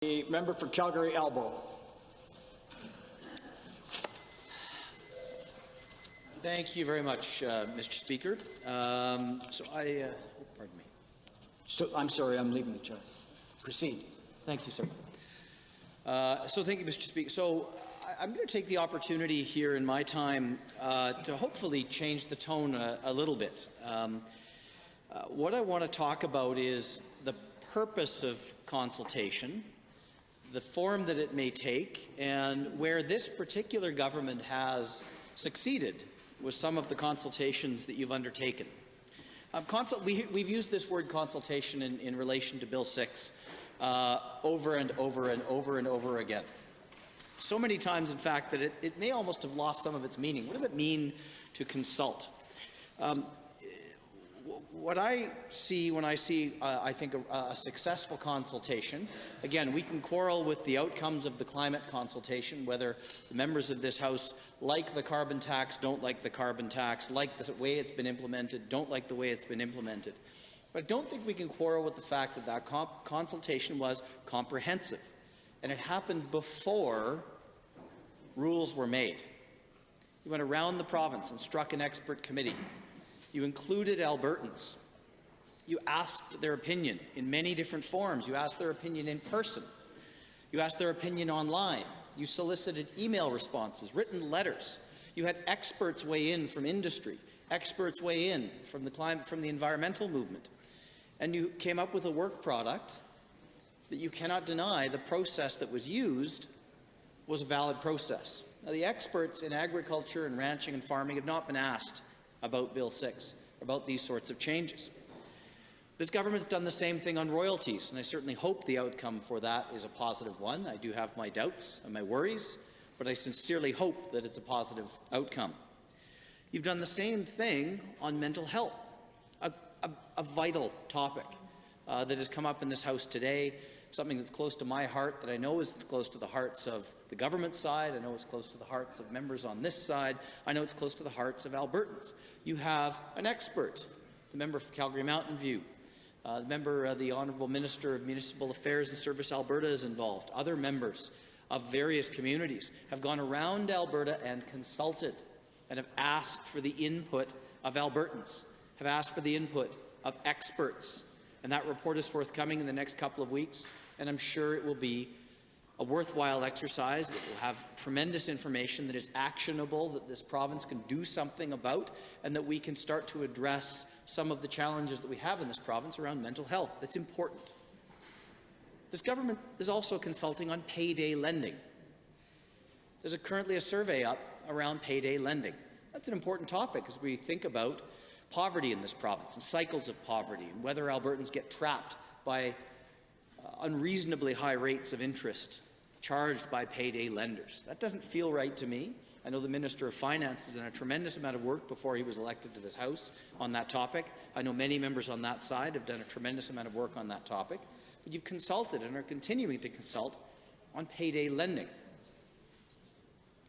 The member for Calgary-Elbow. Thank you very much, Mr. Speaker. Pardon me. I'm sorry, I'm leaving the chair. Proceed. Thank you, sir. Thank you, Mr. Speaker. I'm going to take the opportunity here in my time to hopefully change the tone a little bit. What I want to talk about is the purpose of consultation, the form that it may take, and where this particular government has succeeded with some of the consultations that you've undertaken. We've used this word consultation in relation to Bill 6 over and over and over and over again. So many times, in fact, that it may almost have lost some of its meaning. What does it mean to consult? What I see when I see, I think, a successful consultation, again, we can quarrel with the outcomes of the climate consultation, whether the members of this House like the carbon tax, don't like the carbon tax, like the way it's been implemented, don't like the way it's been implemented. But I don't think we can quarrel with the fact that that consultation was comprehensive, and it happened before rules were made. You went around the province and struck an expert committee. You included Albertans. You asked their opinion in many different forms. You asked their opinion in person. You asked their opinion online. You solicited email responses, written letters. You had experts weigh in from industry, experts weigh in from the environmental movement. And you came up with a work product that you cannot deny the process that was used was a valid process. Now, the experts in agriculture and ranching and farming have not been asked about Bill 6, about these sorts of changes. This government's done the same thing on royalties, and I certainly hope the outcome for that is a positive one. I do have my doubts and my worries, but I sincerely hope that it's a positive outcome. You've done the same thing on mental health, a vital topic that has come up in this House today, something that's close to my heart, that I know is close to the hearts of the government side. I know it's close to the hearts of members on this side. I know it's close to the hearts of Albertans. You have an expert, the member for Calgary Mountain View. The Honourable Minister of Municipal Affairs and Service Alberta is involved. Other members of various communities have gone around Alberta and consulted and have asked for the input of Albertans, have asked for the input of experts. And that report is forthcoming in the next couple of weeks, and I'm sure it will be a worthwhile exercise that will have tremendous information that is actionable, that this province can do something about, and that we can start to address some of the challenges that we have in this province around mental health. That's important. This government is also consulting on payday lending. There's currently a survey up around payday lending. That's an important topic as we think about poverty in this province and cycles of poverty, and whether Albertans get trapped by unreasonably high rates of interest charged by payday lenders. That doesn't feel right to me. I know the Minister of Finance has done a tremendous amount of work before he was elected to this House on that topic. I know many members on that side have done a tremendous amount of work on that topic. But you've consulted and are continuing to consult on payday lending.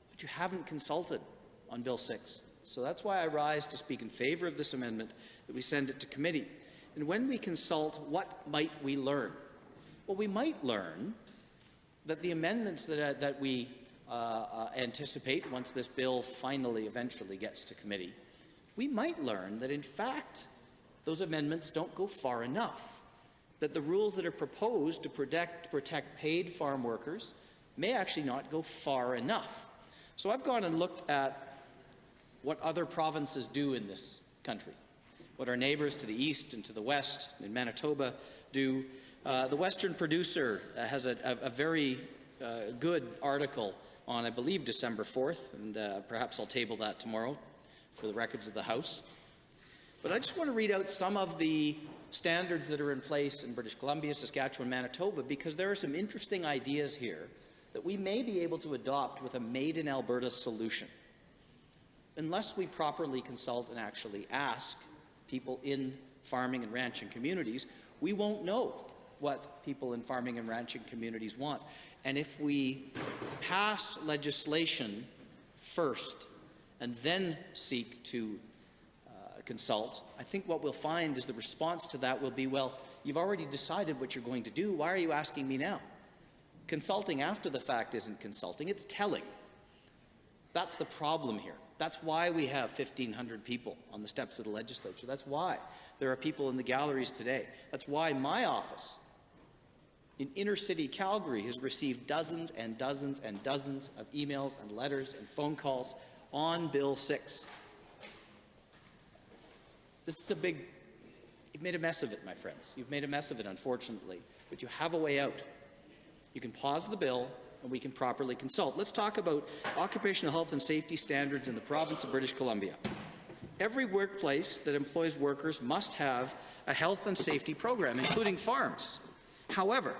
But you haven't consulted on Bill 6. So that's why I rise to speak in favour of this amendment, that we send it to committee. And when we consult, what might we learn? Well, we might learn that the amendments that we anticipate once this bill finally eventually gets to committee, we might learn that, in fact, those amendments don't go far enough, that the rules that are proposed to protect paid farm workers may actually not go far enough. So I've gone and looked at what other provinces do in this country, what our neighbours to the east and to the west in Manitoba do. The Western Producer has a very good article on, I believe, December 4th, and perhaps I'll table that tomorrow for the records of the House. But I just want to read out some of the standards that are in place in British Columbia, Saskatchewan, Manitoba, because there are some interesting ideas here that we may be able to adopt with a made-in-Alberta solution. Unless we properly consult and actually ask people in farming and ranching communities, we won't know what people in farming and ranching communities want. And if we pass legislation first and then seek to consult, I think what we'll find is the response to that will be, well, you've already decided what you're going to do. Why are you asking me now? Consulting after the fact isn't consulting, it's telling. That's the problem here. That's why we have 1,500 people on the steps of the legislature. That's why there are people in the galleries today. That's why my office in inner-city Calgary has received dozens and dozens and dozens of emails and letters and phone calls on Bill 6. This is a big... You've made a mess of it, my friends. You've made a mess of it, unfortunately. But you have a way out. You can pause the bill, and we can properly consult. Let's talk about occupational health and safety standards in the province of British Columbia. Every workplace that employs workers must have a health and safety program, including farms. However,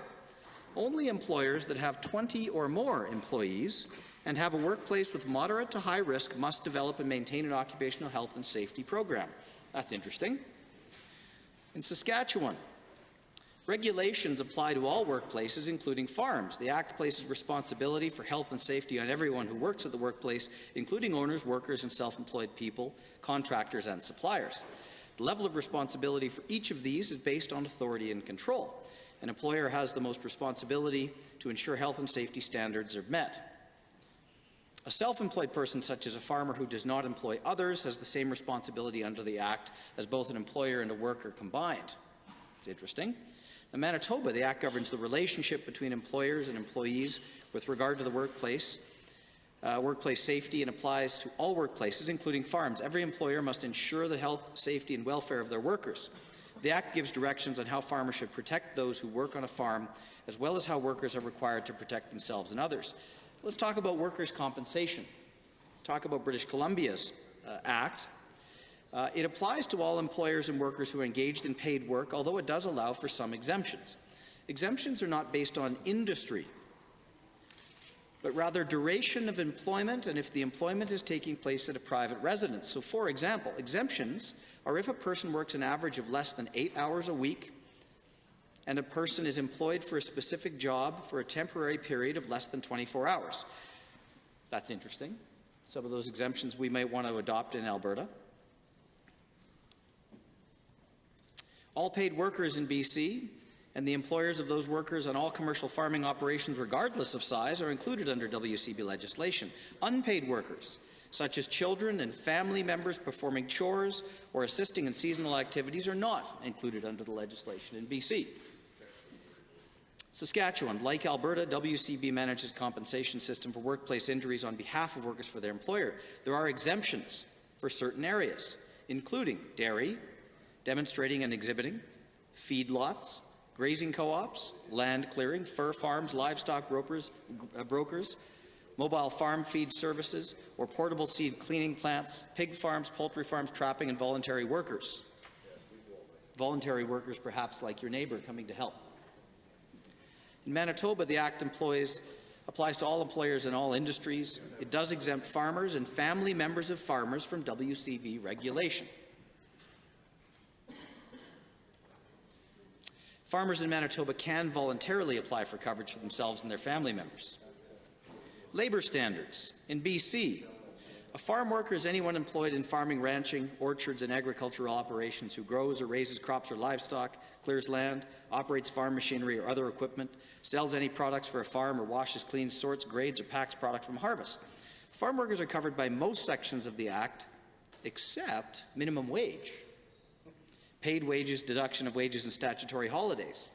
only employers that have 20 or more employees and have a workplace with moderate to high risk must develop and maintain an occupational health and safety program. That's interesting. In Saskatchewan, regulations apply to all workplaces, including farms. The Act places responsibility for health and safety on everyone who works at the workplace, including owners, workers, and self-employed people, contractors, and suppliers. The level of responsibility for each of these is based on authority and control. An employer has the most responsibility to ensure health and safety standards are met. A self-employed person, such as a farmer who does not employ others, has the same responsibility under the Act as both an employer and a worker combined. It's interesting. In Manitoba, the Act governs the relationship between employers and employees with regard to the workplace safety, and applies to all workplaces, including farms. Every employer must ensure the health, safety, and welfare of their workers. The Act gives directions on how farmers should protect those who work on a farm, as well as how workers are required to protect themselves and others. Let's talk about workers' compensation. Let's talk about British Columbia's Act. It applies to all employers and workers who are engaged in paid work, although it does allow for some exemptions. Exemptions are not based on industry, but rather duration of employment and if the employment is taking place at a private residence. So, for example, exemptions are if a person works an average of less than 8 hours a week and a person is employed for a specific job for a temporary period of less than 24 hours. That's interesting. Some of those exemptions we might want to adopt in Alberta. All paid workers in BC and the employers of those workers on all commercial farming operations, regardless of size, are included under WCB legislation. Unpaid workers, such as children and family members performing chores or assisting in seasonal activities, are not included under the legislation in BC. Saskatchewan, like Alberta, WCB manages compensation system for workplace injuries on behalf of workers for their employer. There are exemptions for certain areas, including dairy, demonstrating and exhibiting, feedlots, grazing co-ops, land clearing, fur farms, livestock brokers, mobile farm feed services, or portable seed cleaning plants, pig farms, poultry farms, trapping, and voluntary workers. Voluntary workers, perhaps like your neighbour coming to help. In Manitoba, the Act applies to all employers in all industries. It does exempt farmers and family members of farmers from WCB regulation. Farmers in Manitoba can voluntarily apply for coverage for themselves and their family members. Labour standards. In BC, a farm worker is anyone employed in farming, ranching, orchards, and agricultural operations who grows or raises crops or livestock, clears land, operates farm machinery or other equipment, sells any products for a farm, or washes, cleans, sorts, grades, or packs product from harvest. Farm workers are covered by most sections of the Act, except minimum wage, paid wages, deduction of wages, and statutory holidays.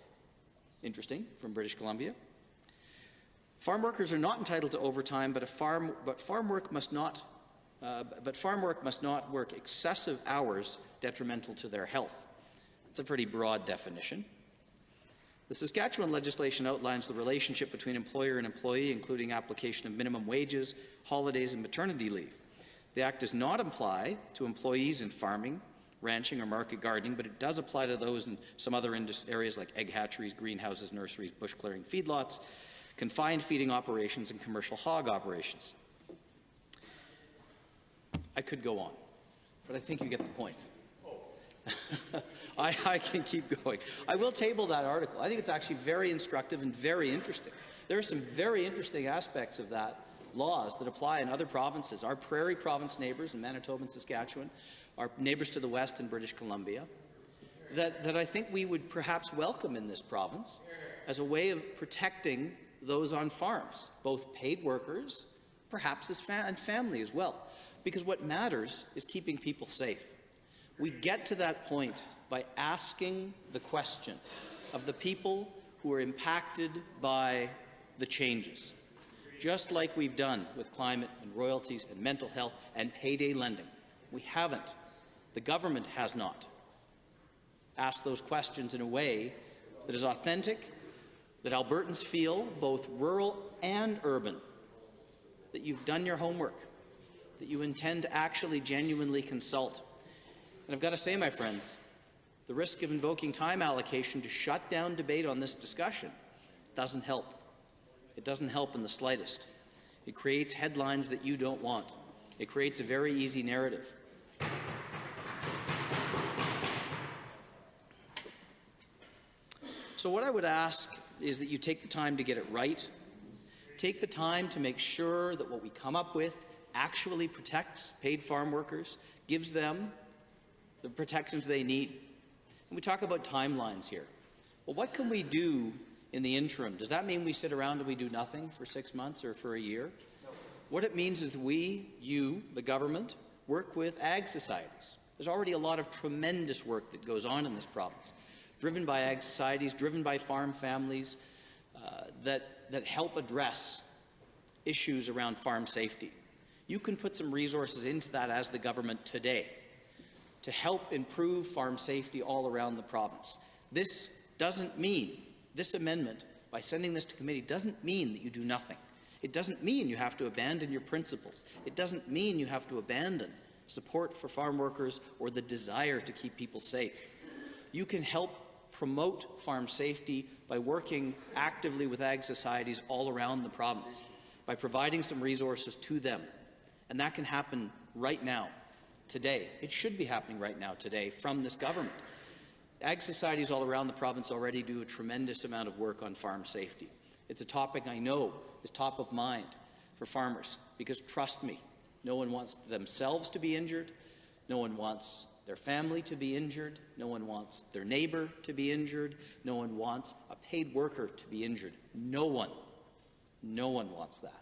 Interesting, from British Columbia. Farm workers are not entitled to overtime, but farm work must not work excessive hours detrimental to their health. It's a pretty broad definition. The Saskatchewan legislation outlines the relationship between employer and employee, including application of minimum wages, holidays, and maternity leave. The Act does not apply to employees in farming, ranching, or market gardening, but it does apply to those in some other areas like egg hatcheries, greenhouses, nurseries, bush clearing, feedlots, confined feeding operations, and commercial hog operations. I could go on, but I think you get the point. I can keep going. I will table that article. I think it's actually very instructive and very interesting. There are some very interesting aspects of that laws that apply in other provinces. Our prairie province neighbours in Manitoba and Saskatchewan, our neighbours to the west in British Columbia, that I think we would perhaps welcome in this province as a way of protecting those on farms, both paid workers, perhaps and family as well, because what matters is keeping people safe. We get to that point by asking the question of the people who are impacted by the changes, just like we've done with climate and royalties and mental health and payday lending. We haven't, the government has not, asked those questions in a way that is authentic, that Albertans feel, both rural and urban, that you've done your homework, that you intend to actually genuinely consult. And I've got to say, my friends, the risk of invoking time allocation to shut down debate on this discussion doesn't help. It doesn't help in the slightest. It creates headlines that you don't want. It creates a very easy narrative. So what I would ask is that you take the time to get it right. Take the time to make sure that what we come up with actually protects paid farm workers, gives them the protections they need. And we talk about timelines here. Well, what can we do in the interim? Does that mean we sit around and we do nothing for 6 months or for a year? No. What it means is we, you, the government, work with ag societies. There's already a lot of tremendous work that goes on in this province, driven by ag societies, driven by farm families, that help address issues around farm safety. You can put some resources into that as the government today to help improve farm safety all around the province. This doesn't mean, this amendment, by sending this to committee, doesn't mean that you do nothing. It doesn't mean you have to abandon your principles. It doesn't mean you have to abandon support for farm workers or the desire to keep people safe. You can help promote farm safety by working actively with ag societies all around the province, by providing some resources to them. And that can happen right now, today. It should be happening right now, today, from this government. Ag societies all around the province already do a tremendous amount of work on farm safety. It's a topic I know is top of mind for farmers, because trust me, no one wants themselves to be injured, no one wants their family to be injured, no one wants their neighbor to be injured, no one wants a paid worker to be injured. No one wants that.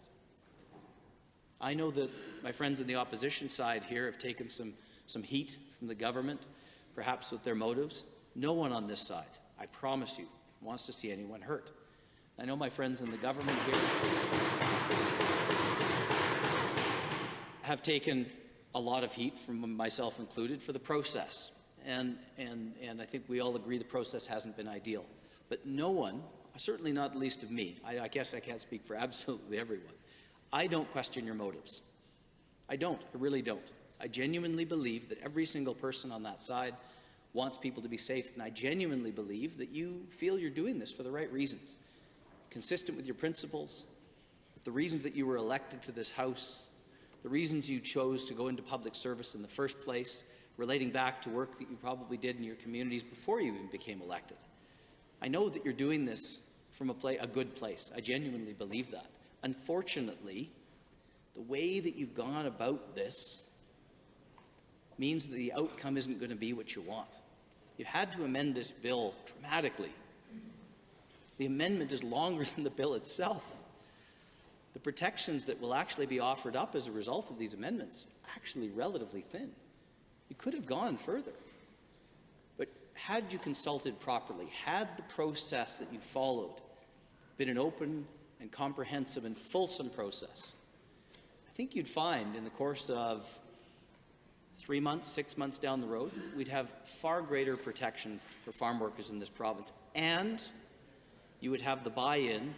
I know that my friends on the opposition side here have taken some heat from the government, perhaps with their motives. No one on this side, I promise you, wants to see anyone hurt. I know my friends in the government here have taken a lot of heat, from myself included, for the process. And I think we all agree the process hasn't been ideal. But no one, certainly not least of me, I guess I can't speak for absolutely everyone, I don't question your motives. I don't. I really don't. I genuinely believe that every single person on that side wants people to be safe, and I genuinely believe that you feel you're doing this for the right reasons, consistent with your principles, with the reasons that you were elected to this House, the reasons you chose to go into public service in the first place, relating back to work that you probably did in your communities before you even became elected. I know that you're doing this from a good place. I genuinely believe that. Unfortunately, the way that you've gone about this means that the outcome isn't going to be what you want. You had to amend this bill dramatically. The amendment is longer than the bill itself. The protections that will actually be offered up as a result of these amendments are actually relatively thin. You could have gone further. But had you consulted properly, had the process that you followed been an open and comprehensive and fulsome process, I think you'd find in the course of 3 months, 6 months down the road, we'd have far greater protection for farm workers in this province, and you would have the buy-in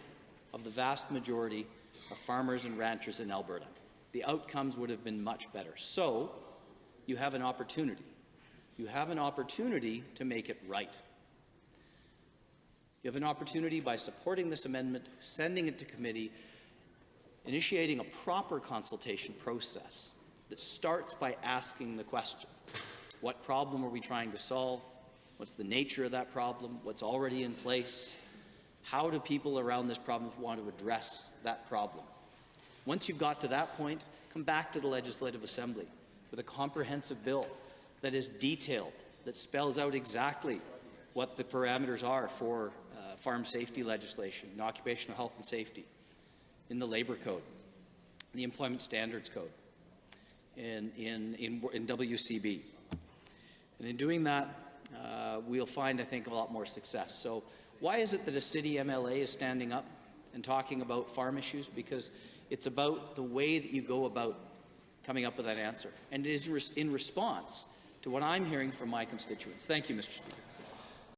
of the vast majority of farmers and ranchers in Alberta. The outcomes would have been much better. So, you have an opportunity. You have an opportunity to make it right. You have an opportunity by supporting this amendment, sending it to committee, initiating a proper consultation process that starts by asking the question, what problem are we trying to solve? What's the nature of that problem? What's already in place? How do people around this province want to address that problem? Once you've got to that point, come back to the Legislative Assembly with a comprehensive bill that is detailed, that spells out exactly what the parameters are for farm safety legislation, in occupational health and safety, in the Labour Code, in the Employment Standards Code, in WCB. And in doing that, we'll find, I think, a lot more success. So why is it that a city MLA is standing up and talking about farm issues? Because it's about the way that you go about coming up with that answer. And it is in response to what I'm hearing from my constituents. Thank you, Mr. Speaker.